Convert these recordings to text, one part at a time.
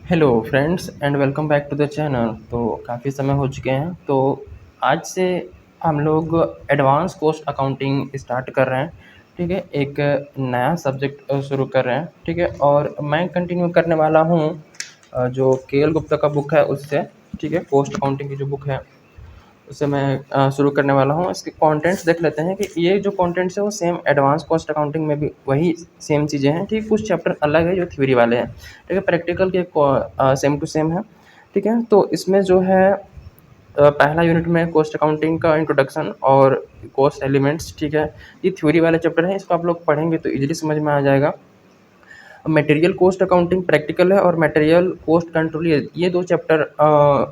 Hello friends and welcome back to the channel. तो काफ़ी समय हो चुके हैं, तो आज से हम लोग एडवांस कॉस्ट अकाउंटिंग स्टार्ट कर रहे हैं। ठीक है, एक नया सब्जेक्ट शुरू कर रहे हैं। ठीक है, और मैं कंटिन्यू करने वाला हूँ जो के एल गुप्ता का बुक है उससे। ठीक है, कॉस्ट अकाउंटिंग की जो बुक है उससे मैं शुरू करने वाला हूँ। इसके कंटेंट्स देख लेते हैं कि ये जो कंटेंट्स है वो सेम एडवांस कॉस्ट अकाउंटिंग में भी वही सेम चीज़ें हैं। ठीक, कुछ चैप्टर अलग है जो थ्योरी वाले हैं। ठीक है, प्रैक्टिकल के सेम टू सेम है। ठीक है, तो इसमें जो है पहला यूनिट में कॉस्ट अकाउंटिंग का इंट्रोडक्शन और कॉस्ट एलिमेंट्स। ठीक है, ये थ्योरी वाले चैप्टर हैं, इसको आप लोग पढ़ेंगे तो इजीली समझ में आ जाएगा। मटेरियल कॉस्ट अकाउंटिंग प्रैक्टिकल है और मटेरियल कॉस्ट कंट्रोल, ये दो चैप्टर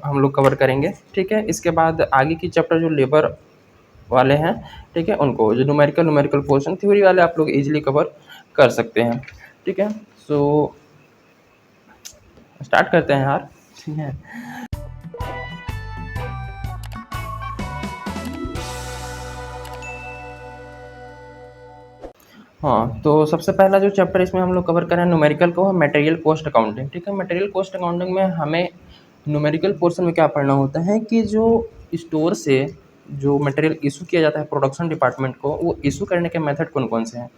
हम लोग कवर करेंगे। ठीक है, इसके बाद आगे की चैप्टर जो लेबर वाले हैं, ठीक है, उनको जो न्यूमेरिकल न्यूमेरिकल पोर्शन थ्योरी वाले आप लोग इजीली कवर कर सकते हैं। ठीक है, सो स्टार्ट करते हैं यार। ठीक है, हाँ, तो सबसे पहला जो चैप्टर इसमें हम लोग कवर करें न्यूमेरिकल को, मटेरियल कॉस्ट अकाउंटिंग। ठीक है, मटेरियल कॉस्ट अकाउंटिंग में हमें न्यूमेरिकल पोर्शन में क्या पढ़ना होता है कि जो स्टोर से जो मटेरियल इशू किया जाता है प्रोडक्शन डिपार्टमेंट को, वो इशू करने के मेथड कौन कौन से हैं।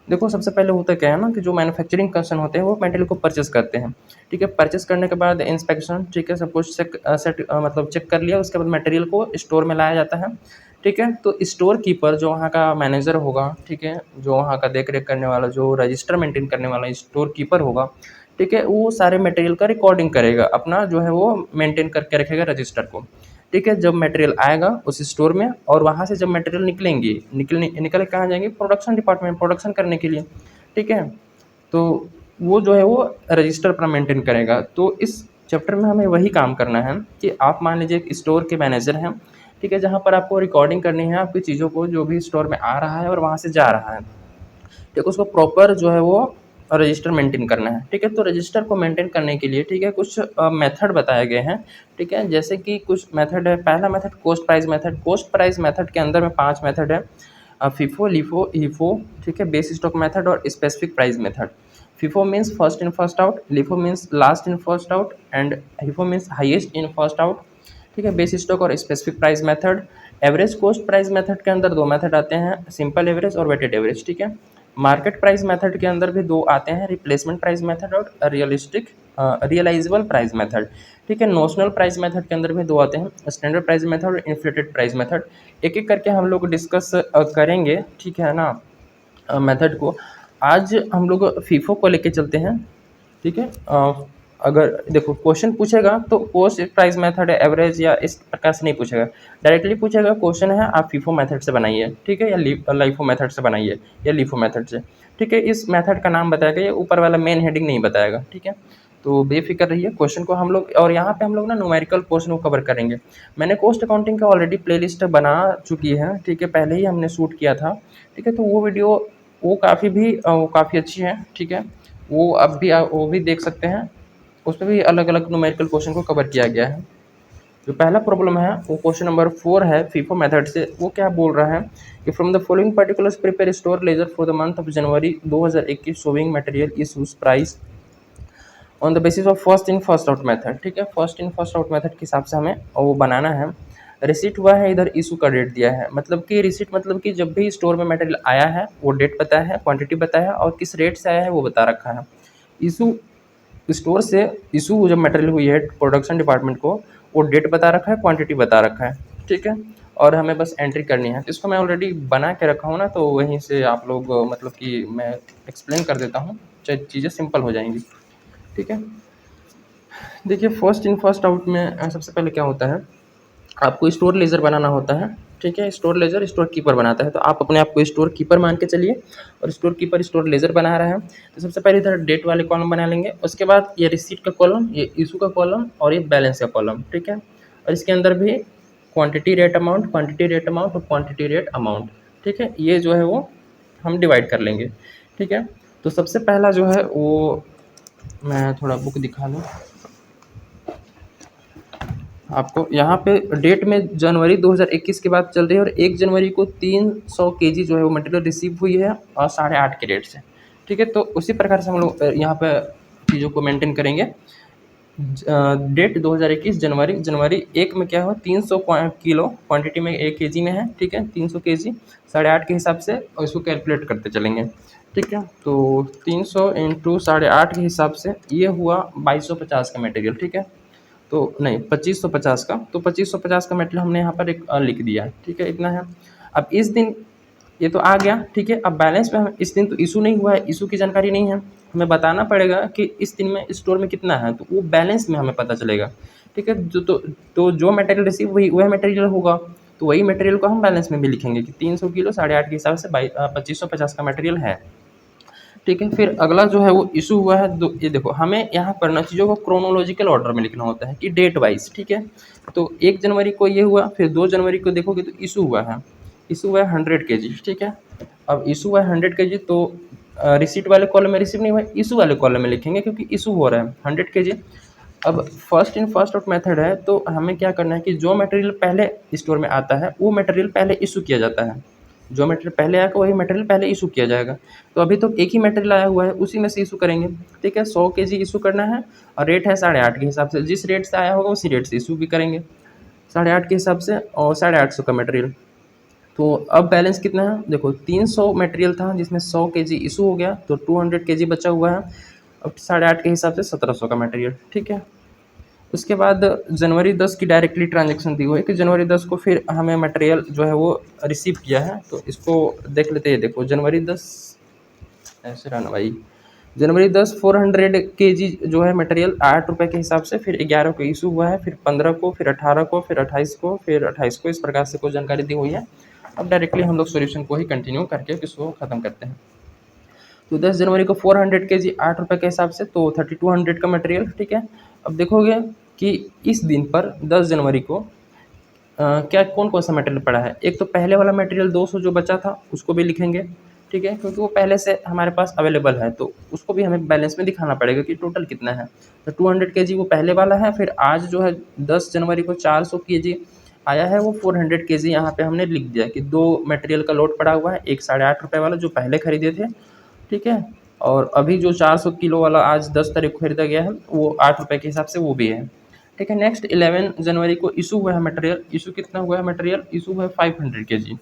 देखो, सबसे पहले होता क्या है ना कि जो मैन्युफैक्चरिंग कंसर्न होते हैं वो मटेरियल को परचेस करते हैं। ठीक है, परचेस करने के बाद इंस्पेक्शन, ठीक है, सब कुछ मतलब चेक कर लिया, उसके बाद मटेरियल को स्टोर में लाया जाता है। ठीक है, तो स्टोर कीपर जो वहाँ का मैनेजर होगा, ठीक है, जो वहाँ का देख रेख करने वाला, जो रजिस्टर मेंटेन करने वाला स्टोर कीपर होगा, ठीक है, वो सारे मटेरियल का रिकॉर्डिंग करेगा, अपना जो है वो मेंटेन करके रखेगा रजिस्टर को। ठीक है, जब मटेरियल आएगा उस स्टोर में, और वहाँ से जब मटेरियल निकलेंगी, निकल कहाँ जाएंगे, प्रोडक्शन डिपार्टमेंट, प्रोडक्शन करने के लिए। ठीक है, तो वो जो है वो रजिस्टर अपना मेंटेन करेगा। तो इस चैप्टर में हमें वही काम करना है कि आप मान लीजिए एक स्टोर के मैनेजर हैं। ठीक है, जहाँ पर आपको रिकॉर्डिंग करनी है आपकी चीज़ों को, जो भी स्टोर में आ रहा है और वहाँ से जा रहा है। ठीक, उसको प्रॉपर जो है वो रजिस्टर मेंटेन करना है। ठीक है, तो रजिस्टर को मेंटेन करने के लिए, ठीक है, कुछ मेथड बताए गए हैं। ठीक है, जैसे कि कुछ मेथड है। पहला method cost price method. Cost price method के अंदर में 5 मेथड है। फीफो, लिफो, ईफो, ठीक है, बेस स्टॉक मेथड और specific price method. FIFO means first in first out, LIFO means last in first out, and HIFO means highest in first out. ठीक है, base stock और specific price method. Average cost price method के अंदर 2 method आते हैं, simple average और weighted average. ठीक है, मार्केट प्राइस मेथड के अंदर भी 2 आते हैं, रिप्लेसमेंट प्राइस मेथड और रियलाइजेबल प्राइस मेथड। ठीक है, नोशनल प्राइस मेथड के अंदर भी 2 आते हैं, स्टैंडर्ड प्राइस मेथड और इन्फ्लेटेड प्राइस मेथड। एक एक करके हम लोग डिस्कस करेंगे। ठीक है ना, मेथड को। आज हम लोग फीफो को लेके चलते हैं। ठीक है, अगर देखो क्वेश्चन पूछेगा तो कॉस्ट प्राइस मेथड है, एवरेज या इस प्रकार से नहीं पूछेगा, डायरेक्टली पूछेगा। क्वेश्चन है आप फीफो मेथड से बनाइए, ठीक है, या लाइफो मेथड से बनाइए, या लीफो मेथड से। ठीक है, इस मेथड का नाम बताएगा, ये ऊपर वाला मेन हेडिंग नहीं बताएगा। ठीक है, तो बेफिक्र रहिए, क्वेश्चन को हम लोग, और यहाँ पे हम लोग ना न्यूमेरिकल पोर्शन को कवर करेंगे। मैंने कॉस्ट अकाउंटिंग का ऑलरेडी प्लेलिस्ट बना चुकी है। ठीक है, पहले ही हमने शूट किया था। ठीक है, तो वो वीडियो वो काफ़ी अच्छी है। ठीक है, वो अब भी वो भी देख सकते हैं। उसमें भी अलग अलग न्यूमेरिकल क्वेश्चन को कवर किया गया है। जो पहला प्रॉब्लम है वो क्वेश्चन नंबर 4 है फीफो मेथड से। वो क्या बोल रहा है कि from the following particulars prepare store laser for the month of January 2021 showing material issues price on the basis of first in first out method. ठीक है, first in first out method के हिसाब से हमें वो बनाना है। रिसीट हुआ है, इधर इशू का डेट दिया है, मतलब कि रिसीट मतलब कि जब भी स्टोर में मटेरियल आया है वो डेट बताया है, क्वांटिटी बताया है, और किस रेट से आया है वो बता रखा है। इशू, स्टोर से इशू जब मटेरियल हुई है प्रोडक्शन डिपार्टमेंट को, वो डेट बता रखा है, क्वांटिटी बता रखा है। ठीक है, और हमें बस एंट्री करनी है। इसको मैं ऑलरेडी बना के रखा हूँ ना, तो वहीं से आप लोग मतलब कि मैं एक्सप्लेन कर देता हूँ, चीज़ें सिंपल हो जाएंगी। ठीक है, देखिए फर्स्ट इन फर्स्ट आउट में सबसे पहले क्या होता है, आपको स्टोर लेजर बनाना होता है। ठीक है, स्टोर लेजर स्टोर कीपर बनाता है, तो आप अपने आप को स्टोर कीपर मान के चलिए, और स्टोर कीपर स्टोर लेजर बना रहा है। तो सबसे पहले इधर डेट वाले कॉलम बना लेंगे, उसके बाद ये रिसीट का कॉलम, ये इशू का कॉलम, और ये बैलेंस का कॉलम। ठीक है, और इसके अंदर भी quantity rate amount, quantity rate amount और क्वांटिटी रेट अमाउंट। ठीक है, ये जो है वो हम डिवाइड कर लेंगे। ठीक है, तो सबसे पहला जो है वो, मैं थोड़ा बुक दिखा दूँ आपको। यहाँ पे डेट में जनवरी 2021 की बात चल रही है, और 1 जनवरी को 300 केजी जो है वो मटेरियल रिसीव हुई है, और 8.5 के रेट से। ठीक है, तो उसी प्रकार से हम लोग यहाँ पे चीज़ों को मेंटेन करेंगे। डेट 2021 जनवरी जनवरी 1 में क्या हुआ, 300 किलो क्वांटिटी में 1 kg में है, ठीक है, 300 kg 8.5 के हिसाब से, और इसको कैलकुलेट करते चलेंगे, ठीक है। तो 300 इंटू 8.5 के हिसाब से ये हुआ 2250 का मटेरियल, ठीक है। तो नहीं, 2550 का, तो 2550 का मटेरियल हमने यहाँ पर एक लिख दिया, ठीक है, इतना है। अब इस दिन ये तो आ गया, ठीक है। अब बैलेंस में हम इस दिन तो इशू नहीं हुआ है, इशू की जानकारी नहीं है, हमें बताना पड़ेगा कि इस दिन में स्टोर में कितना है, तो वो बैलेंस में हमें पता चलेगा, ठीक है। तो जो मटेरियल रिसीव वही वह मटेरियल होगा, तो वही मटेरियल को हम बैलेंस में भी लिखेंगे कि 300 किलो 8.5 के हिसाब से 2550 का मटेरियल है, ठीक है। फिर अगला जो है वो इशू हुआ है, ये देखो हमें यहाँ करना चीज़ों को क्रोनोलॉजिकल ऑर्डर में लिखना होता है कि डेट वाइज, ठीक है। तो 1 जनवरी को ये हुआ, फिर 2 जनवरी को देखोगे तो इशू हुआ है, इशू हुआ है 100 kg, ठीक है। अब इशू हुआ है 100 kg, तो रिसीट वाले कॉलम में रिसीव नहीं हुआ, इशू वाले कॉलम में लिखेंगे क्योंकि इशू हो रहा है 100 kg। अब first in first out method है, तो हमें क्या करना है कि जो मटेरियल पहले स्टोर में आता है वो मटेरियल पहले इशू किया जाता है, जो मटेरियल पहले आएगा वही मटेरियल पहले इशू किया जाएगा। तो अभी तो एक ही मटेरियल आया हुआ है, उसी में से इशू करेंगे, ठीक है। 100 kg इशू करना है और रेट है 8.5 के हिसाब से, जिस रेट से आया होगा उसी रेट से इशू भी करेंगे 8.5 के हिसाब से, और 850 का मटेरियल। तो अब बैलेंस कितना है, देखो 300 मटेरियल था जिसमें 100 kg इशू हो गया, तो 200 kg बचा हुआ है। अब 8.5 के हिसाब से 1700 का मटेरियल, ठीक है। उसके बाद जनवरी 10 की डायरेक्टली ट्रांजैक्शन दी हुई है कि जनवरी 10 को फिर हमें मटेरियल जो है वो रिसीव किया है, तो इसको देख लेते हैं। देखो जनवरी 10 ऐसे रहना भाई, जनवरी 10 400 kg जो है मटेरियल 8 रुपये के हिसाब से, फिर 11 को इशू हुआ है, फिर 15 को, फिर 18 को, फिर 28 को, फिर 28 को, इस प्रकार से कुछ जानकारी दी हुई है। अब डायरेक्टली हम लोग सॉल्यूशन को ही कंटिन्यू करके इसको ख़त्म करते हैं। तो 10 जनवरी को 400 kg 8 रुपये के हिसाब से, तो 3200 का मटेरियल, ठीक है। अब देखोगे कि इस दिन पर 10 जनवरी को क्या कौन कौन सा मटेरियल पड़ा है। एक तो पहले वाला मटेरियल 200 जो बचा था उसको भी लिखेंगे, ठीक है, क्योंकि वो पहले से हमारे पास अवेलेबल है, तो उसको भी हमें बैलेंस में दिखाना पड़ेगा कि टोटल कितना है। तो 200 kg वो पहले वाला है, फिर आज जो है 10 जनवरी को 400 kg आया है, वो 400 kg यहाँ पे हमने लिख दिया कि दो मटेरियल का लोड पड़ा हुआ है, एक 8.5 रुपये वाला जो पहले खरीदे थे, ठीक है, और अभी जो 400 किलो वाला आज 10 तारीख को खरीदा गया है वो 8 रुपये के हिसाब से वो भी है, ठीक है। नेक्स्ट 11 जनवरी को इशू हुआ है मटेरियल, इशू कितना हुआ है मटेरियल, इशू हुआ है 500 kg,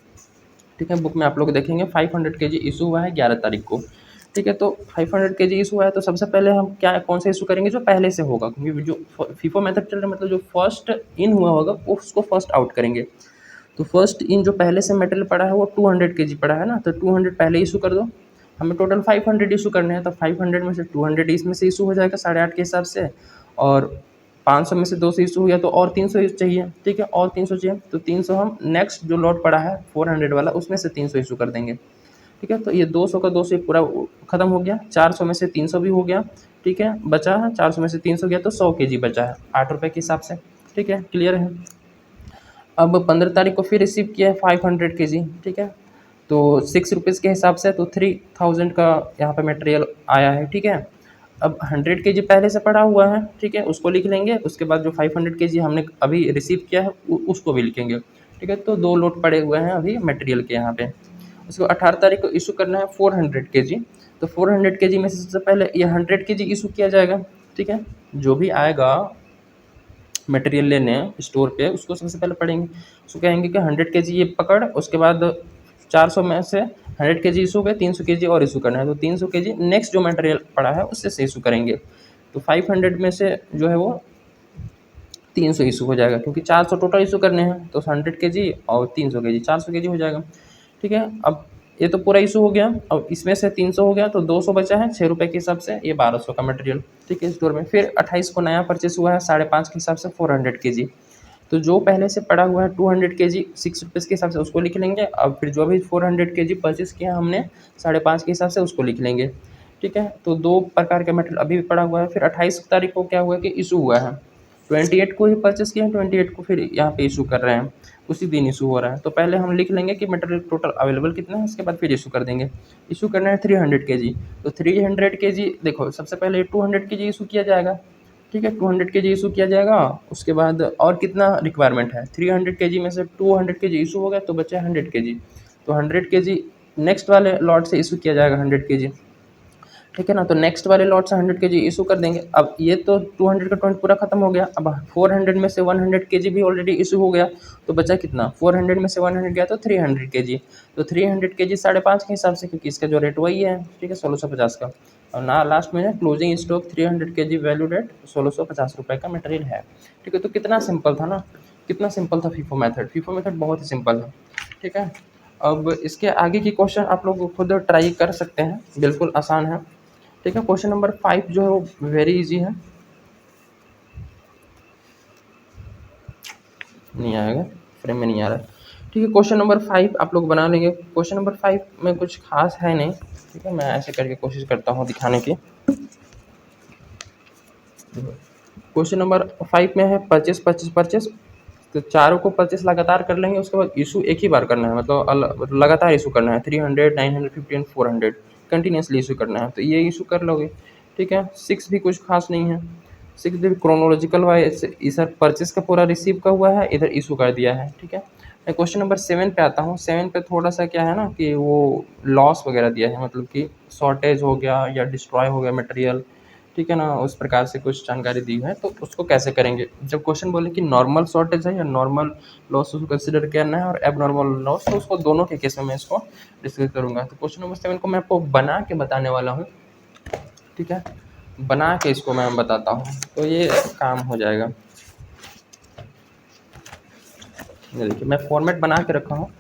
ठीक है। बुक में आप लोग देखेंगे 500 kg इशू हुआ है 11 तारीख को, ठीक है। तो 500 kg इशू हुआ है, तो सबसे पहले हम क्या कौन सा इशू करेंगे, जो पहले से होगा, क्योंकि जो फीफो मेथड चल रहा है मतलब जो फर्स्ट इन हुआ होगा उसको फर्स्ट आउट करेंगे। तो फर्स्ट इन जो पहले से मटेरियल पड़ा है वो 200 kg पड़ा है ना, तो 200 पहले इशू कर दो। हमें टोटल 500 इशू करने हैं, तो 500 में से 200 इसमें से इशू हो जाएगा 8.5 के हिसाब से, और 500 में से 200 इशू हो गया, तो और 300 चाहिए, ठीक है, और 300 चाहिए, तो 300 हम नेक्स्ट जो लॉट पड़ा है 400 वाला उसमें से 300 इशू कर देंगे, ठीक है। तो ये 200 का 200 पूरा खत्म हो गया, 400 में से 300 भी हो गया, ठीक है, बचा है 400 में से 300 गया, तो 100 kg बचा है 8 रुपये के हिसाब से, ठीक है, क्लियर है। अब 15 तारीख को फिर रिसीव किया है 500 kg, ठीक है, तो 6 रुपीज़ के हिसाब से, तो 3000 का यहाँ पे मटेरियल आया है, ठीक है। अब 100 kg पहले से पड़ा हुआ है, ठीक है, उसको लिख लेंगे। उसके बाद जो 500 kg हमने अभी रिसीव किया है उसको भी लिखेंगे, ठीक है। तो दो लोट पड़े हुए हैं अभी मटेरियल के यहाँ पे। उसको 18 तारीख को इशू करना है 400 kg, तो 400 kg में से सबसे पहले ये 100 kg इशू किया जाएगा, ठीक है। जो भी आएगा मटेरियल लेने स्टोर पे उसको सबसे पहले पढ़ेंगे, उसको कहेंगे कि 100 kg ये पकड़, उसके बाद 400 में से 100 kg इशू गए, 300 kg और इशू करना है, तो 300 kg नेक्स्ट जो मटेरियल पड़ा है उससे से इशू करेंगे। तो 500 में से जो है वो 300 इशू हो जाएगा, क्योंकि 400 टोटल इशू करने हैं, तो 100 kg और 300 kg 400 kg हो जाएगा, ठीक है। अब ये तो पूरा इशू हो गया, अब इसमें से 300 हो गया, तो 200 बचा है 6 रुपये के हिसाब से, ये 1200 का मटेरियल, ठीक है, स्टोर में। फिर 28 को नया परचेस हुआ है 5.5 के हिसाब से 400 kg, तो जो पहले से पड़ा हुआ है 200 kg 6 रुपीज़ के हिसाब से उसको लिख लेंगे। अब फिर जो भी 400 kg परचेस किया हमने 5.5 के हिसाब से उसको लिख लेंगे, ठीक है। तो दो प्रकार का मटेरियल अभी भी पड़ा हुआ है। फिर 28 तारीख को क्या हुआ कि इशू हुआ है, 28 को ही परचेस किया है, 28 को फिर यहाँ पे इशू कर रहे हैं, उसी दिन इशू हो रहा है। तो पहले हम लिख लेंगे कि मटेरियल टोटल अवेलेबल कितना है, उसके बाद फिर इशू कर देंगे। इशू करना है 300 kg, तो 300 kg देखो सबसे पहले 200 kg इशू किया जाएगा, ठीक है, 200 kg इशू किया जाएगा। उसके बाद और कितना रिक्वायरमेंट है, 300 kg में से 200 kg इशू हो गया, तो बचा 100 kg, तो 100 kg नेक्स्ट वाले लॉट से इशू किया जाएगा 100 kg, ठीक है ना। तो नेक्स्ट वाले लॉट से 100 केजी इशू कर देंगे। अब ये तो 200 का 20 पूरा खत्म हो गया। अब 400 में से 100 केजी भी ऑलरेडी इशू हो गया, तो बचा कितना, 400 में से 100 गया तो 300 केजी। तो 300 केजी 5.5 के हिसाब से, क्योंकि इसका जो रेट वही है, ठीक है, 1650 का। और ना लास्ट में है closing stock 300 KG, value rate 1650 रुपये का मटेरियल है। ठीक है, तो कितना सिंपल था ना, कितना सिंपल था फीफो मेथड। फीफो मेथड बहुत ही सिंपल है। ठीक है, अब इसके आगे की क्वेश्चन आप लोग खुद ट्राई कर सकते हैं, बिल्कुल आसान है। ठीक है, क्वेश्चन नंबर 5 जो है वो वेरी इजी है, नहीं आएगा, फ्रेम में नहीं आ रहा है। ठीक है, क्वेश्चन नंबर 5 आप लोग बना लेंगे। क्वेश्चन नंबर 5 में कुछ खास है नहीं। ठीक है, मैं ऐसे करके कोशिश करता हूँ दिखाने की। क्वेश्चन नंबर 5 में है परचेस परचेस परचेस, तो चारों को परचेस लगातार कर लेंगे। उसके बाद इशू एक ही बार करना है, मतलब लगातार इशू करना है। 300, 950 एंड 400 कंटिन्यूसली इशू करना है, तो ये इशू कर लोगे। ठीक है, 6 भी कुछ खास नहीं है। 6 भी क्रोनोलॉजिकल वाइज इधर परचेस का पूरा रिसीव का हुआ है, इधर इशू कर दिया है। ठीक है, मैं क्वेश्चन नंबर 7 पे आता हूँ। 7 पे थोड़ा सा क्या है ना कि वो लॉस वगैरह दिया है, मतलब कि शॉर्टेज हो गया या डिस्ट्रॉय हो गया मटेरियल। ठीक है ना, उस प्रकार से कुछ जानकारी दी है, तो उसको कैसे करेंगे। जब क्वेश्चन बोले कि नॉर्मल शॉर्टेज है या नॉर्मल लॉस उसको कंसिडर करना है और एबनॉर्मल लॉस, तो उसको दोनों के केस में मैं इसको डिस्कस करूंगा। तो क्वेश्चन नंबर 7 को मैं आपको बना के बताने वाला हूँ। ठीक है, बना के इसको मैं बताता हूँ, तो ये काम हो जाएगा। ये देखिए, मैं फॉर्मेट बना के रखा हूँ।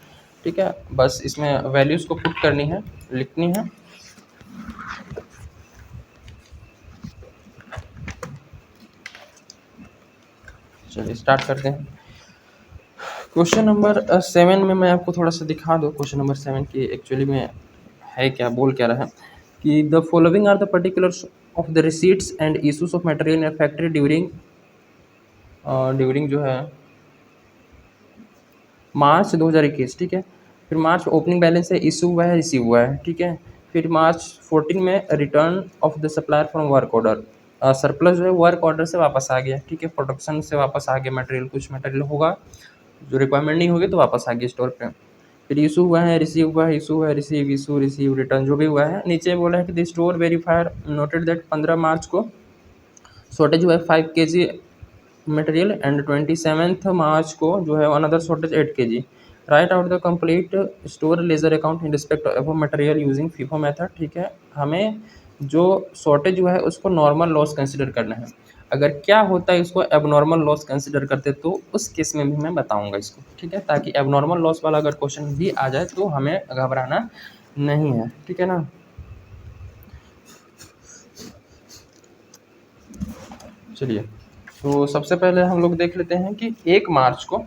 ठीक है, बस इसमें वैल्यूज़ को पुट करनी है, लिखनी है। चलिए स्टार्ट करते हैं। क्वेश्चन नंबर 7 में मैं आपको थोड़ा सा दिखा दूँ क्वेश्चन नंबर 7 की एक्चुअली में है क्या, बोल क्या रहा है कि the following are the particulars of the receipts and issues of material in factory during during जो है मार्च 2021। ठीक है, फिर मार्च ओपनिंग बैलेंस है, इशू हुआ है, रिसीव हुआ है। ठीक है, फिर मार्च 14 में return of the supplier from work order, surplus जो है वर्क ऑर्डर से वापस आ गया। ठीक है, प्रोडक्शन से वापस आ गया मटेरियल, कुछ मटेरियल होगा जो रिक्वायरमेंट नहीं होगी तो वापस आ गया स्टोर पे। फिर इशू हुआ है, रिसीव हुआ है, इशू हुआ है, रिसीव, इशू, रिसीव, रिटर्न, जो भी हुआ है। नीचे बोला है कि the store verifier noted that 15 मार्च को शॉर्टेज हुआ है 5 kg मटेरियल एंड 27 मार्च को जो है another shortage 8 kg। Right out the complete store ledger account in respect of material using FIFO method. ठीक है, हमें जो शॉर्टेज हुआ है उसको नॉर्मल लॉस कंसिडर करना है। अगर क्या होता है इसको एबनॉर्मल लॉस कंसिडर करते तो उस केस में भी मैं बताऊंगा इसको। ठीक है, ताकि एबनॉर्मल लॉस वाला अगर क्वेश्चन भी आ जाए तो हमें घबराना नहीं है। ठीक है ना, चलिए, तो सबसे पहले हम लोग देख लेते हैं कि 1 मार्च को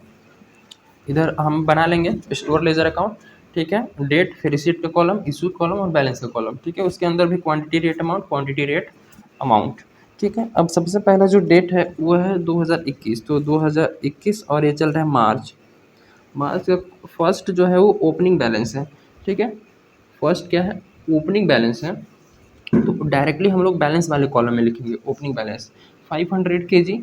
इधर हम बना लेंगे स्टोर लेजर अकाउंट। ठीक है, डेट, फिर रिसीट का कॉलम, इशू कॉलम और बैलेंस का कॉलम। ठीक है, उसके अंदर भी quantity rate amount, quantity rate amount. ठीक है, अब सबसे पहला जो डेट है वो है 2021, तो 2021 और ये चल रहा है मार्च। मार्च का फर्स्ट जो है वो ओपनिंग बैलेंस है। ठीक है, फर्स्ट क्या है, ओपनिंग बैलेंस है, तो डायरेक्टली हम लोग बैलेंस वाले कॉलम में लिखेंगे ओपनिंग बैलेंस 500 kg।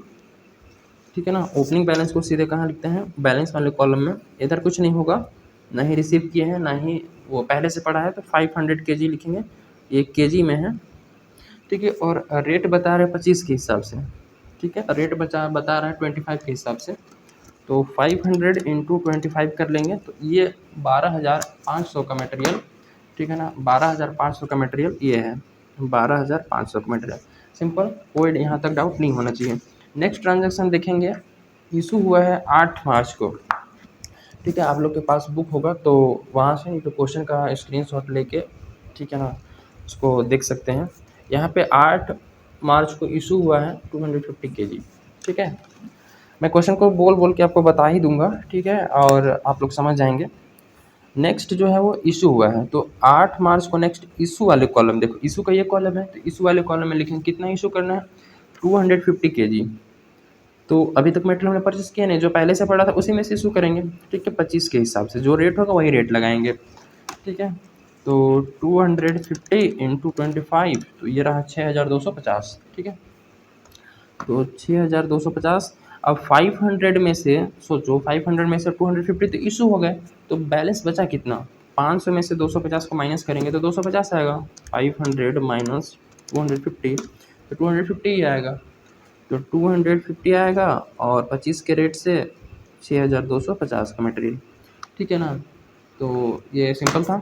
ठीक है ना, ओपनिंग बैलेंस को सीधे कहाँ लिखते हैं, बैलेंस वाले कॉलम में। इधर कुछ नहीं होगा, ना ही रिसीव किए हैं ना ही वो पहले से पड़ा है, तो 500 kg लिखेंगे, ये केजी में है। ठीक है, और रेट बता रहे हैं 25 के हिसाब से। ठीक है, रेट बता रहा है 25 के हिसाब से, तो 500 इंटू 25 कर लेंगे, तो ये 12,500 का मटेरियल। ठीक है ना, 12,500 का मटेरियल ये है, 12,500 का मटेरियल। सिंपल, कोई यहाँ तक डाउट नहीं होना चाहिए। नेक्स्ट ट्रांजैक्शन देखेंगे, इशू हुआ है 8 मार्च को। ठीक है, आप लोग के पास बुक होगा तो वहाँ से तो क्वेश्चन का स्क्रीनशॉट लेके, ठीक है ना, उसको देख सकते हैं। यहाँ पे 8 मार्च को इशू हुआ है 250 kg। ठीक है, मैं क्वेश्चन को बोल बोल के आपको बता ही दूंगा। ठीक है, और आप लोग समझ जाएंगे। नेक्स्ट जो है वो इशू हुआ है, तो 8 मार्च को नेक्स्ट इशू वाले कॉलम, देखो इशू का ये कॉलम है, तो इशू वाले कॉलम में लिखेंगे कितना इशू करना है, 250 kg। तो अभी तक मटेरियल हमने परचेस किया नहीं, जो पहले से पड़ा था उसी में से इशू करेंगे। ठीक है, 25 के हिसाब से जो रेट होगा वही रेट लगाएंगे। ठीक है, तो 250 इंटू 25, तो ये रहा 6,250। ठीक है, तो 6,250। अब 500 में से सोचो, 500 में से 250 तो इशू हो गए, तो बैलेंस बचा कितना, 500 में से 250 को माइनस करेंगे तो 250 आएगा। 500 माइनस 250 तो 250 ही आएगा। तो 250 आएगा और 25 के रेट से 6250 का मटेरियल, ठीक है ना। तो ये सिंपल था,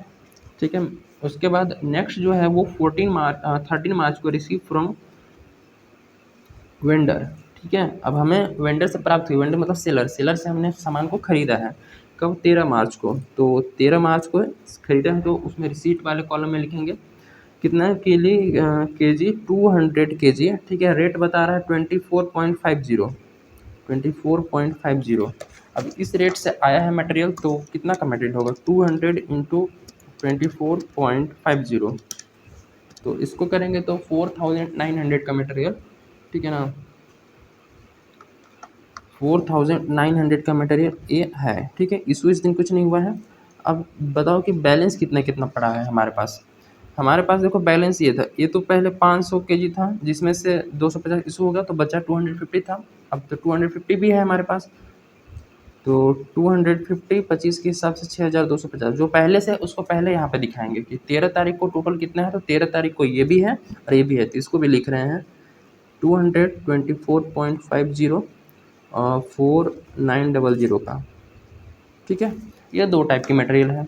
ठीक है। उसके बाद नेक्स्ट जो है वो 13 मार्च को रिसीव फ्रॉम वेंडर, ठीक है। अब हमें वेंडर से प्राप्त हुई, वेंडर मतलब सेलर, सेलर से हमने सामान को खरीदा है कब, 13 मार्च को। तो 13 मार्च को खरीदा है तो उसमें रिसीट वाले कॉलम में लिखेंगे कितना के जी 200 के जी, ठीक है। रेट बता रहा है 24.50, 24.50। अब इस रेट से आया है मटेरियल तो कितना का मटेरियल होगा, 200 इंटू 24.50, तो इसको करेंगे तो 4900 का मटेरियल, ठीक है ना। 4900 का मटेरियल ये है, ठीक है। इस दिन कुछ नहीं हुआ है। अब बताओ कि बैलेंस कितना कितना पड़ा है हमारे पास। हमारे पास देखो बैलेंस ये था, ये तो पहले 500 केजी था जिसमें से 250 इशू होगा तो बचा 250 था। अब तो 250 भी है हमारे पास, तो 250 25 के हिसाब से 6250 जो पहले से उसको पहले यहाँ पे दिखाएंगे कि 13 तारीख को टोटल कितना है। तो 13 तारीख को ये भी है और ये भी है, तो इसको भी लिख रहे हैं 224.50 4900 का, ठीक है। ये दो टाइप की मटेरियल है।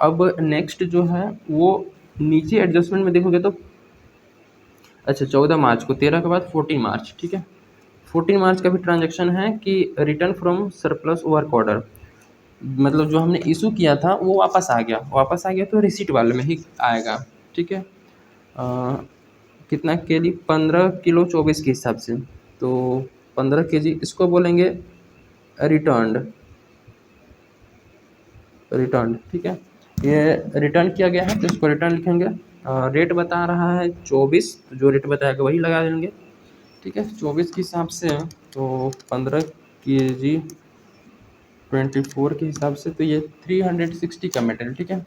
अब नेक्स्ट जो है वो नीचे एडजस्टमेंट में देखोगे तो अच्छा 14 मार्च को, 13 के बाद 14 मार्च, ठीक है। 14 मार्च का भी ट्रांजैक्शन है कि return from surplus work order, मतलब जो हमने इशू किया था वो वापस आ गया, वापस आ गया तो रिसीट वाले में ही आएगा, ठीक है। कितना के जी 15 किलो 24 के हिसाब से, तो 15 के जी इसको बोलेंगे रिटर्न, रिटर्न, ठीक है। ये रिटर्न किया गया है तो इसको रिटर्न लिखेंगे। रेट बता रहा है 24, तो जो रेट बताएगा वही लगा देंगे, ठीक है। 24 के हिसाब से तो 15 के जी 24 के हिसाब से तो ये 360 का मटेरियल, ठीक है।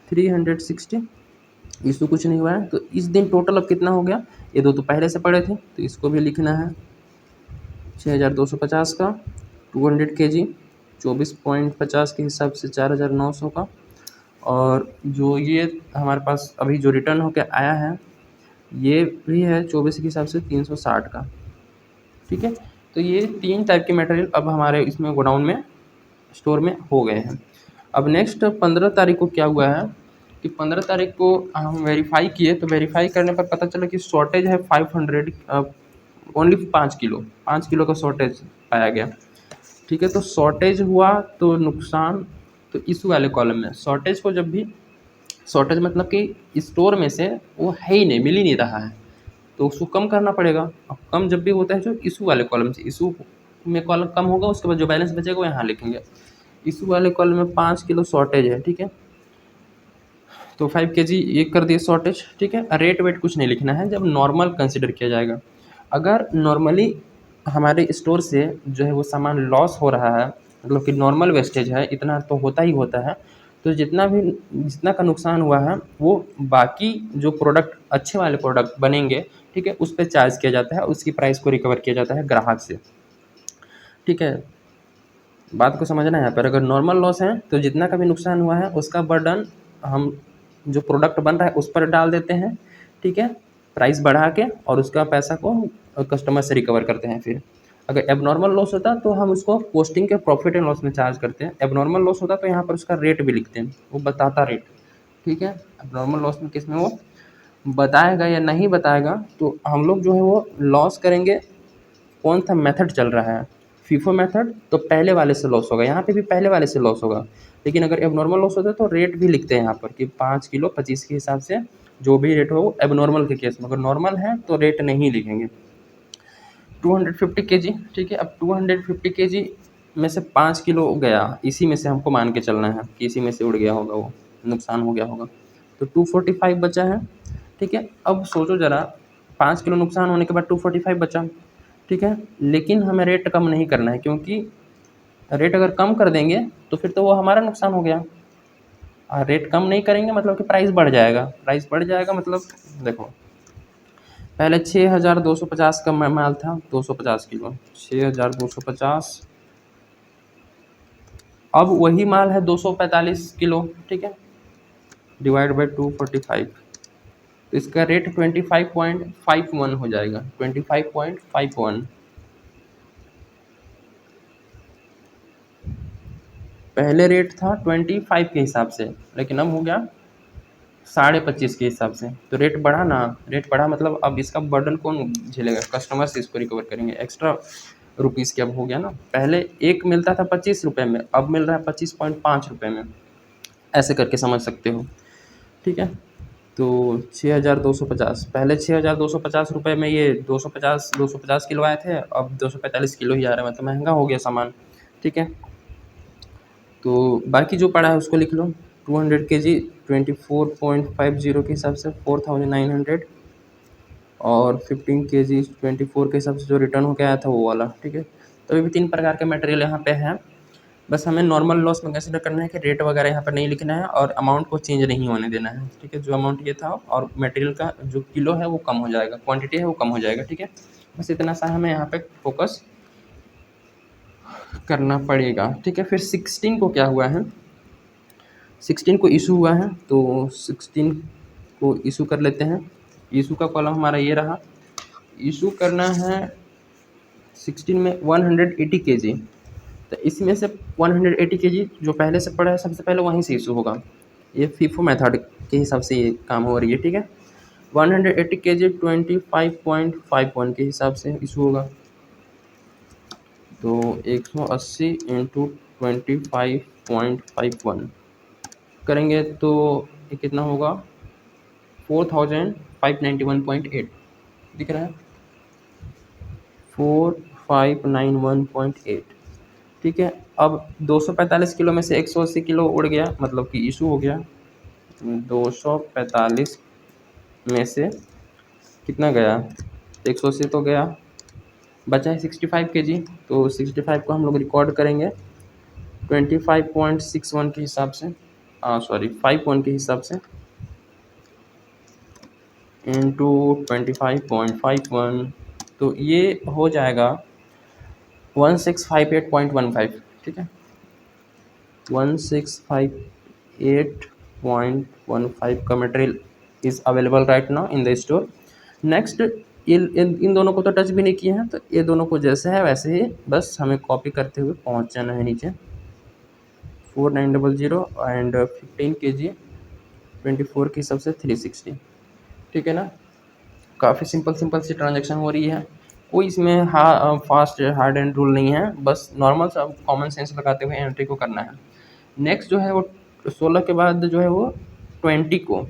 360 इसको कुछ नहीं हुआ है। तो इस दिन टोटल अब कितना हो गया, ये दो तो पहले से पड़े थे तो इसको भी लिखना है 6250 का, 200 के जी 24.50 के हिसाब से 4900 का, और जो ये हमारे पास अभी जो रिटर्न होकर आया है ये भी है 24 के हिसाब से 360 का, ठीक है। तो ये 3 टाइप के मटेरियल अब हमारे इसमें गोडाउन में स्टोर में हो गए हैं। अब नेक्स्ट 15 तारीख को क्या हुआ है कि 15 तारीख को हम वेरीफाई किए, तो वेरीफाई करने पर पता चला कि शॉर्टेज है 500 ओनली 5 किलो का शॉर्टेज पाया गया, ठीक है। तो शॉर्टेज हुआ तो नुकसान, तो इस वाले कॉलम में शॉर्टेज को जब भी, शॉर्टेज मतलब कि स्टोर में से वो है ही नहीं, मिल ही नहीं रहा है, तो उसको कम करना पड़ेगा। अब कम जब भी होता है जो इशू वाले कॉलम से, इशू में कॉलम कम होगा उसके बाद जो बैलेंस बचेगा वो यहाँ लिखेंगे। इशू वाले कॉलम में 5 किलो शॉर्टेज है, ठीक है। तो 5 केजी ये कर दिए शॉर्टेज, ठीक है। रेट वेट कुछ नहीं लिखना है, जब नॉर्मल कंसिडर किया जाएगा। अगर नॉर्मली हमारे स्टोर से जो है वो सामान लॉस हो रहा है, मतलब कि नॉर्मल वेस्टेज है, इतना तो होता ही होता है, तो जितना का नुकसान हुआ है वो बाकी जो प्रोडक्ट अच्छे वाले प्रोडक्ट बनेंगे, ठीक है, उस पर चार्ज किया जाता है, उसकी प्राइस को रिकवर किया जाता है ग्राहक से, ठीक है। बात को समझना है यहाँ पर, अगर नॉर्मल लॉस है तो जितना का भी नुकसान हुआ है उसका बर्डन हम जो प्रोडक्ट बन रहा है उस पर डाल देते हैं, ठीक है, प्राइस बढ़ा के, और उसका पैसा को कस्टमर से रिकवर करते हैं। फिर अगर एबनॉर्मल लॉस होता तो हम उसको पोस्टिंग के प्रॉफिट एंड लॉस में चार्ज करते हैं। एबनॉर्मल लॉस होता तो यहाँ पर उसका रेट भी लिखते हैं, वो बताता रेट, ठीक है। एबनॉर्मल लॉस में किस में वो बताएगा या नहीं बताएगा, तो हम लोग जो है वो लॉस करेंगे। कौन सा मेथड चल रहा है, फीफो मेथड, तो पहले वाले से लॉस होगा, यहाँ पे भी पहले वाले से लॉस होगा। लेकिन अगर एबनॉर्मल लॉस होता है तो रेट भी लिखते हैं यहाँ पर कि 5 किलो 25 के हिसाब से जो भी रेट हो वो एबनॉर्मल के केस में, अगर नॉर्मल है तो रेट नहीं लिखेंगे। 250 के जी, ठीक है। अब 250 के जी में से 5 किलो गया, इसी में से हमको मान के चलना है कि इसी में से उड़ गया होगा, वो नुकसान हो गया होगा, तो 245 बचा है, ठीक है। अब सोचो ज़रा, 5 किलो नुकसान होने के बाद 245 बचा, ठीक है। लेकिन हमें रेट कम नहीं करना है, क्योंकि रेट अगर कम कर देंगे तो फिर तो वो हमारा नुकसान हो गया। रेट कम नहीं करेंगे मतलब कि प्राइस बढ़ जाएगा, प्राइस बढ़ जाएगा मतलब देखो, पहले 6250 का माल था, 250 किलो 6250, अब वही माल है 245 किलो, ठीक है। डिवाइड बाई 245, तो इसका रेट 25.51 हो जाएगा, 25.51। पहले रेट था 25 के हिसाब से, लेकिन अब हो गया 25.5 के हिसाब से। तो रेट बढ़ा ना, रेट बढ़ा मतलब अब इसका बर्डन कौन झेलेगा? कस्टमर्स इसको रिकवर करेंगे, एक्स्ट्रा रुपीज़ के अब हो गया ना। पहले एक मिलता था 25 रुपये में, अब मिल रहा है 25.5 रुपये में, ऐसे करके समझ सकते हो। ठीक है, तो 6,250, पहले 6,250 रुपये में ये 250 किलो आए थे, अब 245 किलो ही आ रहा है, मतलब महंगा हो गया सामान। ठीक है, तो बाकी जो पड़ा है उसको लिख लो। 200 kg 24.50 के हिसाब से 4,900, और 15 kg 24 के हिसाब से जो रिटर्न होकर आया था वो वाला। ठीक है, तो अभी भी 3 प्रकार के मटेरियल यहाँ पे हैं। बस हमें नॉर्मल लॉस में कंसिडर करना है कि रेट वगैरह यहाँ पर नहीं लिखना है और अमाउंट को चेंज नहीं होने देना है। ठीक है, जो अमाउंट ये था और मटेरियल का जो किलो है वो कम हो जाएगा, क्वांटिटी है वो कम हो जाएगा। ठीक है, बस इतना सा हमें यहाँ पे फोकस करना पड़ेगा। ठीक है, फिर 16 को क्या हुआ है, 16 को इशू हुआ है, तो 16 को इशू कर लेते हैं। इशू का कॉलम हमारा ये रहा, इशू करना है 16 में 180 kg। तो इसमें से 180 kg जो पहले से पड़ा है सबसे पहले वहीं से इशू होगा। ये फीफो मेथड के हिसाब से ये काम हो रही है। ठीक है, 180 kg 25.51 के हिसाब से इशू होगा, तो 180 इंटू 25.51 करेंगे तो ये कितना होगा, 4,591.8 दिख रहा है, 4,591.8। ठीक है, अब 245 किलो में से 180 किलो उड़ गया, मतलब कि इशू हो गया। 245 में से कितना गया, 180 तो गया, बचा है 65 kg। तो 65 को हम लोग रिकॉर्ड करेंगे 25.61 के हिसाब से, सॉरी 51 के हिसाब से, इंटू 25.51, तो ये हो जाएगा 1658.15। ठीक है, 1658.15 का material is available right now in the store. Next, इन दोनों को तो टच भी नहीं किए हैं, तो ये दोनों को जैसे है वैसे ही बस हमें कॉपी करते हुए पहुंच जाना है नीचे। 4900 एंड 15 kg 24 के हिसाब से 360। ठीक है ना, काफ़ी सिंपल सी ट्रांजैक्शन हो रही है, कोई इसमें फास्ट हार्ड एंड रूल नहीं है, बस नॉर्मल सा कॉमन सेंस लगाते हुए एंट्री को करना है। नेक्स्ट जो है वो 16 के बाद जो है वो 20 को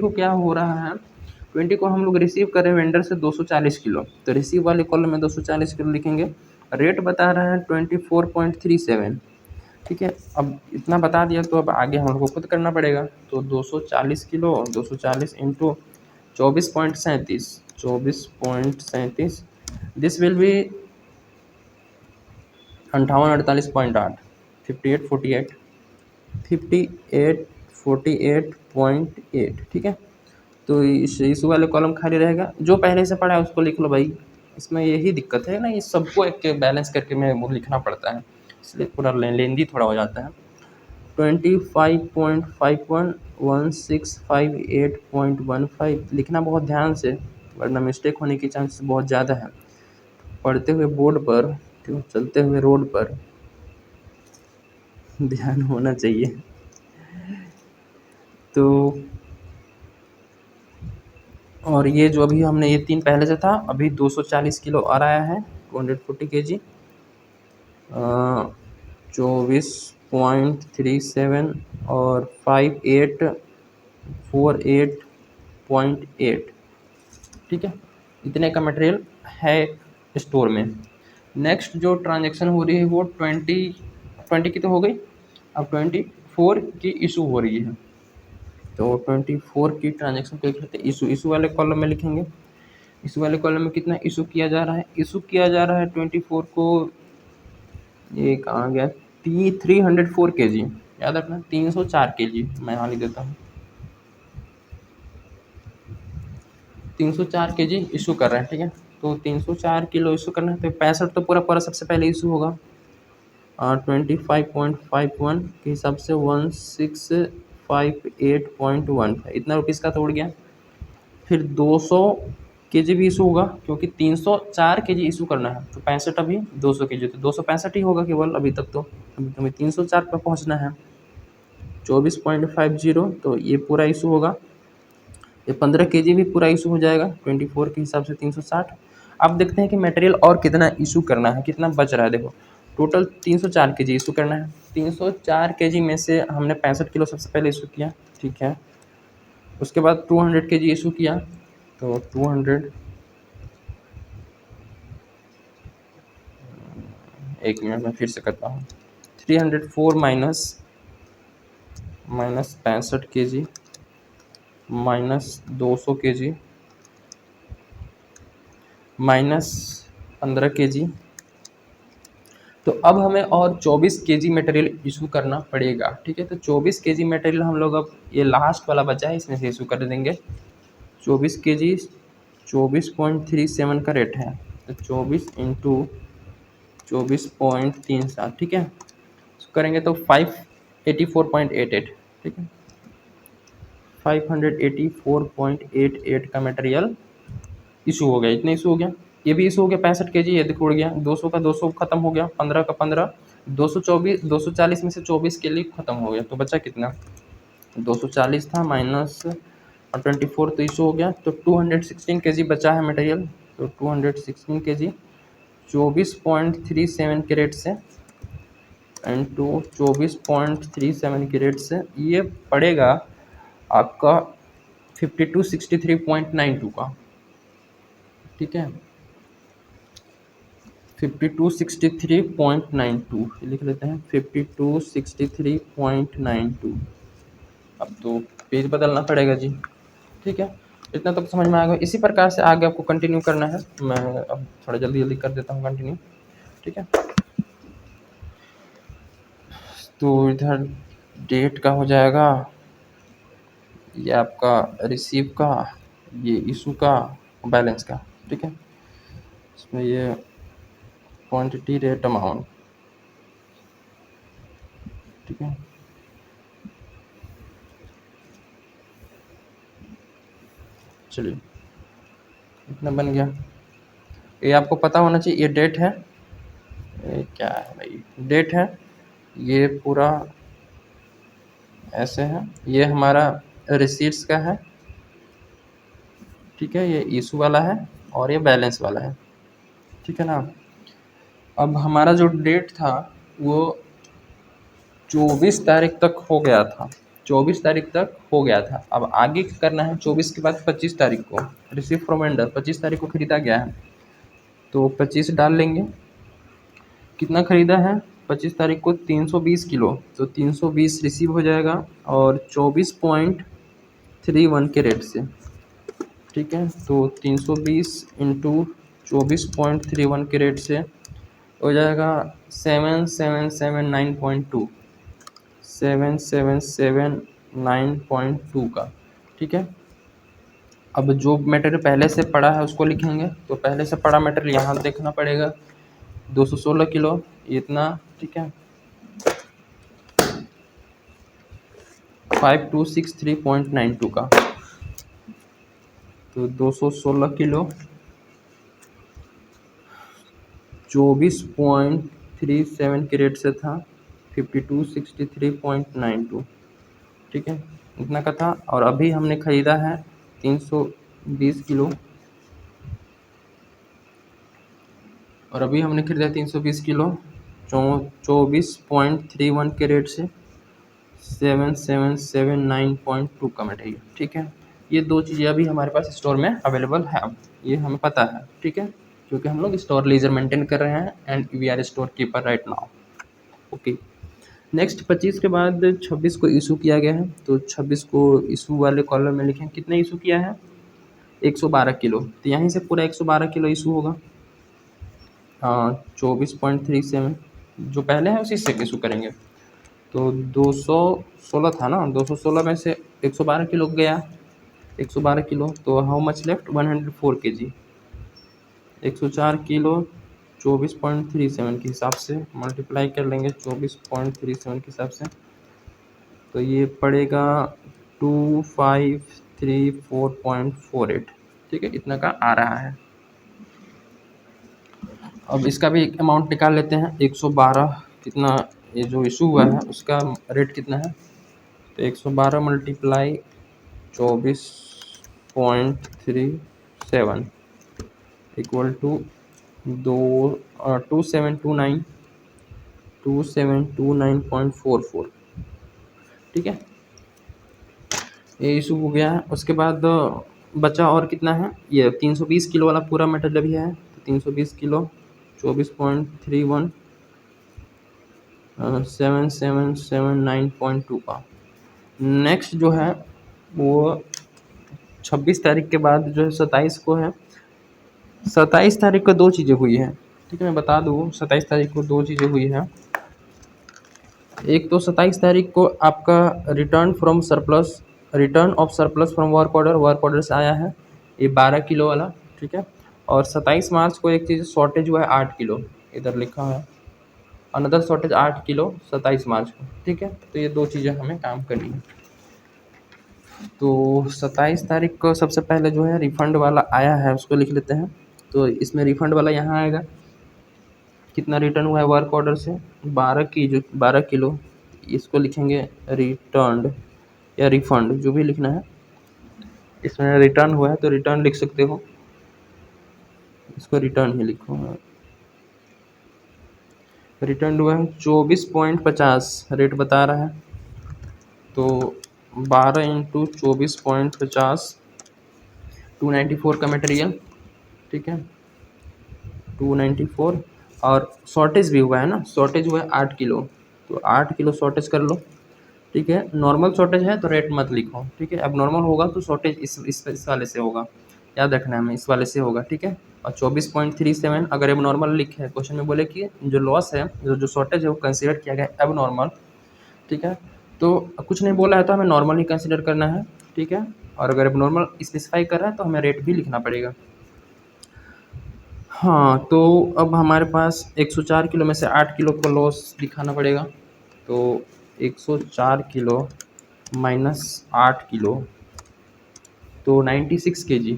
क्या हो रहा है, 20 को हम लोग रिसीव कर रहे हैं वेंडर से 240 किलो, तो रिसीव वाले कॉलम में 240 किलो लिखेंगे। रेट बता रहा है 24.37। ठीक है, अब इतना बता दिया तो अब आगे हम लोग को खुद करना पड़ेगा। तो 240 kilo 240 into 24.37 this will be 5848.8, 5848.8। ठीक है, तो इस वाले कॉलम खाली रहेगा, जो पहले से पड़ा है उसको लिख लो भाई। इसमें यही दिक्कत है ना, ये सबको एक बैलेंस करके मैं वो लिखना पड़ता है, इसलिए पूरा लेंदी थोड़ा हो जाता है। 25.51 1658.15 लिखना बहुत ध्यान से, वरना मिस्टेक होने की चांसेस बहुत ज़्यादा है। पढ़ते हुए बोर्ड पर, क्यों चलते हुए रोड पर ध्यान होना चाहिए। तो और ये जो अभी हमने ये 3 पहले से था, अभी 240 किलो आ रहा है, 240 kg 24.37 और 5848.8। ठीक है, इतने का मटेरियल है स्टोर में। नेक्स्ट जो ट्रांजैक्शन हो रही है वो 20 की तो हो गई, अब 24 की इशू हो रही है। तो 24 की ट्रांजैक्शन को लिख लेते हैं, इशू वाले कॉलम में लिखेंगे। इशू वाले कॉलम में कितना इशू किया जा रहा है, इशू किया जा रहा है 24 को, ये कहाँ गया, 304 kg, याद रखना 304 kg, मैं यहाँ लिख देता हूँ 304 kg इशू कर रहे हैं। ठीक है, तो 304 किलो इशू करना है, तो 65 तो पूरा सबसे पहले इशू होगा, 25.51 के हिसाब से 258.15 इतना रुपीज़ का तोड़ गया। फिर 200 केजी भी इशू होगा, क्योंकि 304 केजी इशू करना है, तो 65 अभी 200 केजी, तो 265 ही होगा केवल अभी तक। तो अभी हमें 304 पर पहुंचना है। 24.50 तो ये पूरा इशू होगा। ये 15 केजी भी पूरा इशू हो जाएगा 24 के हिसाब से 360। अब देखते हैं कि मटेरियल और कितना इशू करना है, कितना बच रहा है। देखो टोटल 304 केजी इशू करना है। 304 केजी में से हमने 65 किलो सबसे पहले इशू किया, ठीक है। उसके बाद 200 केजी इशू किया, तो 200, एक मिनट में फिर से करता हूँ। 304 minus 65 KG minus 200 KG minus 15 KG. तो अब हमें और 24 केजी मटेरियल इशू करना पड़ेगा, ठीक है। तो 24 केजी मटेरियल हम लोग अब ये लास्ट वाला बचा है, इसमें से इशू कर देंगे। 24 केजी 24.37 का रेट है, तो 24 इंटू 24.37, ठीक है। करेंगे तो 584.88, ठीक है। 584.88 का मटेरियल इशू हो गया। इतना इशू हो गया, ये भी इशू हो गया। 65 केजी ये देखो उड़ गया। 200 का 200 खत्म हो गया, 15 का 15, 240 में से 24 के लिए खत्म हो गया। तो बचा कितना, 240 था माइनस 24 तो इशू हो गया। तो 216 केजी बचा है मटेरियल। तो 216 केजी 24.37 कैरेट से इंटू 24.37 कैरेट से ये पड़ेगा आपका 5263.92 का, ठीक है। 5263.92 लिख लेते हैं, 5263.92। अब तो पेज बदलना पड़ेगा जी, ठीक है। इतना तक समझ में आ गया। इसी प्रकार से आगे आपको कंटिन्यू करना है। मैं अब थोड़ा जल्दी जल्दी कर देता हूँ कंटिन्यू, ठीक है। तो इधर डेट का हो जाएगा, ये आपका रिसीव का, ये इशू का, बैलेंस का, ठीक है। इसमें ये क्वांटिटी रेट अमाउंट, ठीक है। चलिए इतना बन गया। ये आपको पता होना चाहिए, ये डेट है, ये क्या है भाई, डेट है, ये पूरा ऐसे है, ये हमारा रिसीट्स का है, ठीक है। ये इशू वाला है और ये बैलेंस वाला है, ठीक है ना। अब हमारा जो डेट था वो 24 तारीख तक हो गया था, 24 तारीख तक हो गया था। अब आगे करना है 24 के बाद 25 तारीख को रिसीव फ्रॉम वेंडर, 25 तारीख को खरीदा गया है, तो 25 डाल लेंगे। कितना खरीदा है 25 तारीख को, 320 किलो, तो 320 रिसीव हो जाएगा और 24.31 के रेट से, ठीक है। तो 320 इंटू 24.31 के रेट से हो जाएगा 7779.2, 7779.2 का, ठीक है। अब जो मटेरियल पहले से पड़ा है उसको लिखेंगे। तो पहले से पड़ा मटेरियल यहाँ देखना पड़ेगा, 216 किलो इतना, ठीक है। 5263.92 का, तो 216 किलो 24.37 के रेट से था 5263.92, ठीक है। इतना का था। और अभी हमने खरीदा है 320 किलो, और अभी हमने खरीदा 320 किलो 24.31 के रेट से 7779.2 का मटेरियल, ठीक है। ये दो चीज़ें अभी हमारे पास स्टोर में अवेलेबल है, अब ये हमें पता है, ठीक है, क्योंकि हम लोग स्टोर लीजर मेंटेन कर रहे हैं and we are store keeper right now, okay. Next 25 के बाद 26 को इशू किया गया है, तो 26 को इशू वाले कॉलम में लिखें कितना इशू किया है, 112 किलो, तो यहीं से पूरा 112 किलो इशू होगा। 24.37 जो पहले है उसी से इशू करेंगे। तो 216 था ना, 216 में से 112 किलो गया, 112 किलो, तो how much left, 104 KG, 104 kilo 24.37 के हिसाब से मल्टीप्लाई कर लेंगे 24.37 के हिसाब से, तो ये पड़ेगा 2534.48, ठीक है, इतना का आ रहा है। अब इसका भी अमाउंट निकाल लेते हैं। 112 कितना, ये जो इशू हुआ है उसका रेट कितना है, तो 112 मल्टीप्लाई 24.37 इक्वल टू 2729.44, ठीक है, ये इशू हो गया है। उसके बाद बचा और कितना है, ये 320 किलो वाला पूरा मटेरियल भी है, तो 320 किलो 24.31 7779.2 का। नेक्स्ट जो है वो 26 तारीख के बाद जो है 27 को है। 27 तारीख को दो चीज़ें हुई हैं, ठीक है, मैं बता दूँ 27 तारीख को दो चीज़ें हुई हैं। एक तो 27 तारीख को आपका return of surplus from work order से आया है, ये 12 किलो वाला, ठीक है। और 27 मार्च को एक चीज़ शॉर्टेज हुआ है 8 किलो, इधर लिखा है अनदर शॉर्टेज 8 किलो 27 मार्च को, ठीक है। तो ये दो चीज़ें हमें काम करनी है। तो 27 तारीख को सबसे पहले जो है रिफंड वाला आया है उसको लिख लेते हैं। तो इसमें रिफंड वाला यहाँ आएगा, कितना रिटर्न हुआ है वर्क ऑर्डर से 12 किलो, इसको लिखेंगे रिटर्न या रिफंड जो भी लिखना है। इसमें रिटर्न हुआ है तो रिटर्न लिख सकते हो, इसको रिटर्न ही लिखो। रिटर्न हुआ है 24.50 रेट बता रहा है, तो 12 इंटू 24.50 294 का मटेरियल, ठीक है, 294। और शॉर्टेज भी हुआ है ना, शॉर्टेज हुआ है 8 किलो, तो 8 किलो शॉर्टेज कर लो, ठीक है। नॉर्मल शॉर्टेज है तो रेट मत लिखो, ठीक है। अब नॉर्मल होगा तो शॉर्टेज इस वाले से होगा, याद रखना है हमें, इस वाले से होगा, ठीक है। और 24.37 अगर अब नॉर्मल लिखे है, क्वेश्चन में बोले कि जो लॉस है, जो शॉर्टेज है वो कंसिडर किया गया अब नॉर्मल, ठीक है। तो कुछ नहीं बोला है तो हमें नॉर्मल ही कंसिडर करना है, ठीक है। और अगर अब नॉर्मल स्पेसिफाई कर रहा है तो हमें रेट भी लिखना पड़ेगा। हाँ, तो अब हमारे पास 104 किलो में से 8 किलो को लॉस दिखाना पड़ेगा, तो 104 किलो माइनस 8 किलो तो 96 केजी,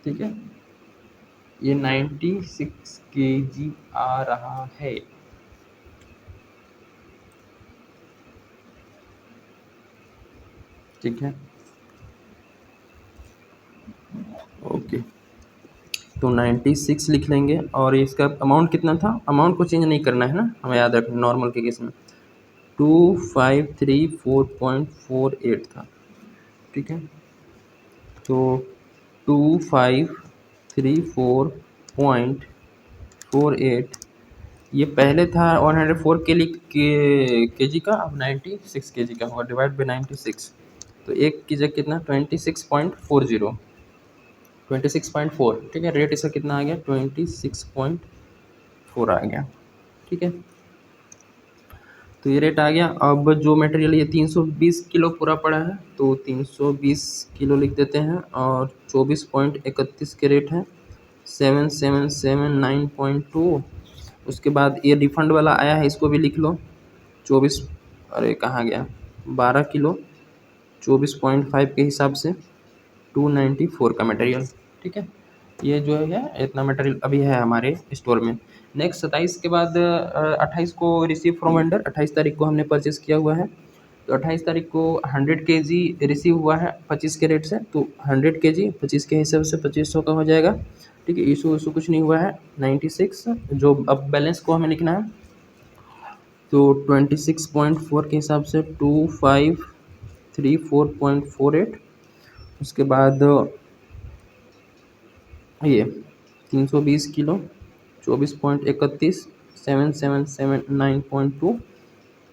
ठीक है, ये 96 केजी आ रहा है। ठीक है, ओके, तो 96 लिख लेंगे। और इसका अमाउंट कितना था, अमाउंट को चेंज नहीं करना है ना, हमें याद रखना नॉर्मल के केस में 2534.48 था, ठीक है। तो 2534.48 ये पहले था 104 के जी का, अब 96 के जी का होगा, डिवाइड बाई 96। तो एक की जगह कितना 26.40 26.4, ठीक है। रेट इसका कितना आ गया 26.4 आ गया, ठीक है। तो ये रेट आ गया। अब जो मटेरियल ये 320 किलो पूरा पड़ा है, तो 320 किलो लिख देते हैं, और 24.31 के रेट है 7779.2। उसके बाद ये रिफंड वाला आया है, इसको भी लिख लो 24, अरे कहाँ गया, 12 किलो 24.5 के हिसाब से 294 का मटेरियल, ठीक है। ये जो है इतना मटेरियल अभी है हमारे स्टोर में। नेक्स्ट 27 के बाद 28 को रिसीव फ्रॉम वेंडर, 28 तारीख को हमने परचेज़ किया हुआ है, तो 28 तारीख को 100 केजी रिसीव हुआ है 25 के रेट से, तो 100 केजी 25 के हिसाब से 2500 का हो जाएगा, ठीक है। इशू इशू कुछ नहीं हुआ है। 96 जो अब बैलेंस को हमें लिखना है, तो 26.4 के हिसाब से 2534.48। उसके बाद ये 320 किलो 24.31 7779.2,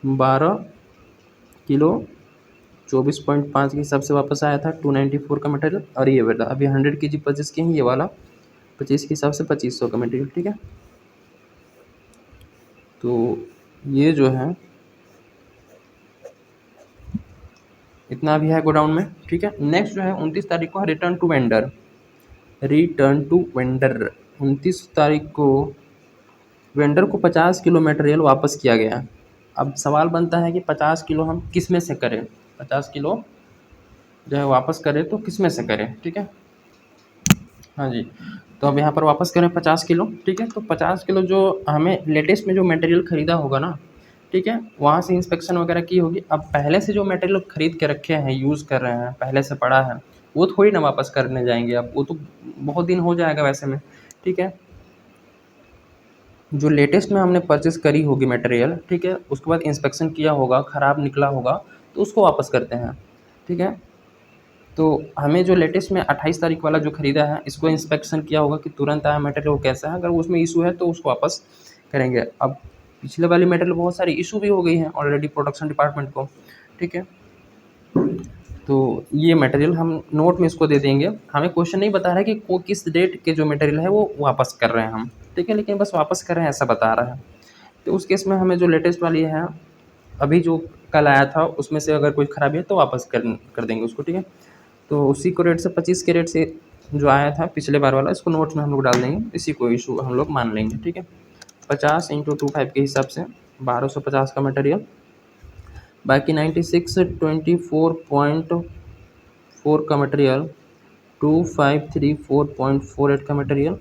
12 किलो 24.5 के हिसाब से वापस आया था 294 का मटेरियल। और ये बेटा अभी 100 के जी परचेस किए हैं, ये वाला 25 के हिसाब से 2500 का मटेरियल, ठीक है। तो ये जो है इतना भी है गोडाउन में, ठीक है। नेक्स्ट जो है 29 तारीख को रिटर्न टू वेंडर, 29 तारीख को वेंडर को 50 किलो मटेरियल वापस किया गया, अब सवाल बनता है कि 50 किलो हम किस में से करें, 50 किलो जो है वापस करें तो किस में से करें, ठीक है। हाँ जी, तो अब यहाँ पर वापस करें 50 किलो, ठीक है। तो 50 किलो जो हमें लेटेस्ट में जो मटेरियल खरीदा होगा ना, ठीक है, वहाँ से इंस्पेक्शन वगैरह की होगी। अब पहले से जो मटेरियल खरीद के रखे हैं, यूज़ कर रहे हैं, पहले से पड़ा है, वो थोड़ी ना वापस करने जाएंगे। अब वो तो बहुत दिन हो जाएगा वैसे में, ठीक है। जो लेटेस्ट में हमने परचेस करी होगी मटेरियल, ठीक है, उसके बाद इंस्पेक्शन किया होगा, ख़राब निकला होगा, तो उसको वापस करते हैं, ठीक है। तो हमें जो लेटेस्ट में 28 तारीख वाला जो ख़रीदा है, इसको इंस्पेक्शन किया होगा कि तुरंत आया मटेरियल, वो कैसा है, अगर उसमें इशू है तो उसको वापस करेंगे। अब पिछले वाली मटेरियल बहुत सारी इशू भी हो गई हैं ऑलरेडी प्रोडक्शन डिपार्टमेंट को, ठीक है। तो ये मटेरियल हम नोट में इसको दे देंगे। हमें क्वेश्चन नहीं बता रहा है कि वो किस डेट के जो मटेरियल है वो वापस कर रहे हैं हम, ठीक है, लेकिन बस वापस कर रहे हैं ऐसा बता रहा है। तो उस केस में हमें जो लेटेस्ट वाली है, अभी जो कल आया था, उसमें से अगर कोई ख़राबी है तो वापस कर देंगे उसको, ठीक है। तो उसी को रेट से 25 के रेट से जो आया था पिछले बार वाला, इसको नोट्स में हम लोग डाल देंगे, इसी को इशू हम लोग मान लेंगे, ठीक है। 50 इंटू 25 के हिसाब से 1250 का मटेरियल, बाकी 96 24.4 का मटेरियल, 2534.48 का मटेरियल,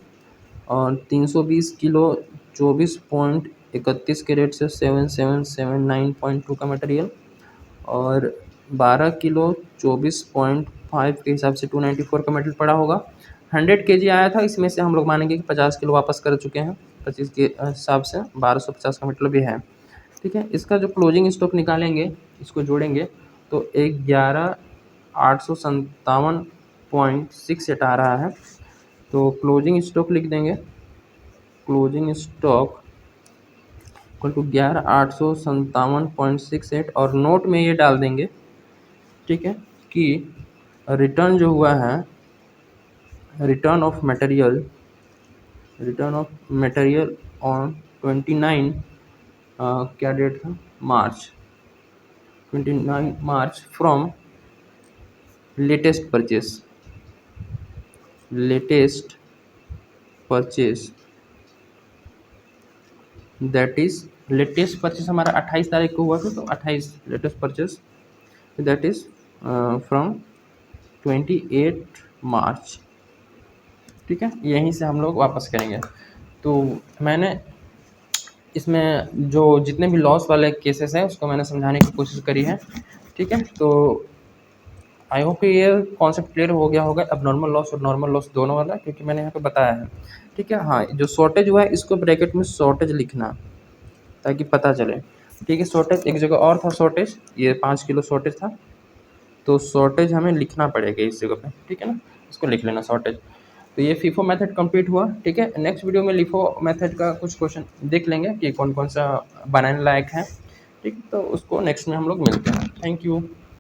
और 320 किलो 24.31 के रेट से 7779.2 का मटेरियल, और 12 किलो 24.5 के हिसाब से 294 का मटेरियल पड़ा होगा। 100 केजी आया था, इसमें से हम लोग मानेंगे कि 50 किलो वापस कर चुके हैं, 25 के हिसाब से 1250 का मटेरियल भी है, ठीक है। इसका जो क्लोजिंग स्टॉक निकालेंगे, इसको जोड़ेंगे तो 11,857.68 आ रहा है। तो क्लोजिंग स्टॉक लिख देंगे, क्लोजिंग स्टॉक इक्वल टू 11,857.68, और नोट में ये डाल देंगे, ठीक है, कि रिटर्न जो हुआ है, रिटर्न ऑफ मटेरियल ऑन 29 क्या डेट था, मार्च 29 from latest purchase that is, latest purchase हमारा 28 तारीख को हुआ था, तो 28 latest purchase that is from 28 मार्च, ठीक है। यहीं से हम लोग वापस करेंगे। तो मैंने इसमें जो जितने भी लॉस वाले केसेस हैं उसको मैंने समझाने की कोशिश करी है, ठीक है। तो आई होप कि ये कॉन्सेप्ट क्लियर हो गया होगा, अब नॉर्मल लॉस और नॉर्मल लॉस दोनों वाला, क्योंकि मैंने यहाँ पे बताया है, ठीक है। हाँ, जो शॉर्टेज हुआ है इसको ब्रैकेट में शॉर्टेज लिखना, ताकि पता चले, ठीक है। शॉर्टेज एक जगह और था, शॉर्टेज ये 5 किलो शॉर्टेज था, तो शॉर्टेज हमें लिखना पड़ेगा इस जगह पे, ठीक है ना, इसको लिख लेना शॉर्टेज। तो ये फीफो मेथड कंप्लीट हुआ, ठीक है। नेक्स्ट वीडियो में लिफो मेथड का कुछ क्वेश्चन देख लेंगे कि कौन कौन सा बनाने लायक है, ठीक। तो उसको नेक्स्ट में हम लोग मिलते हैं। Thank you.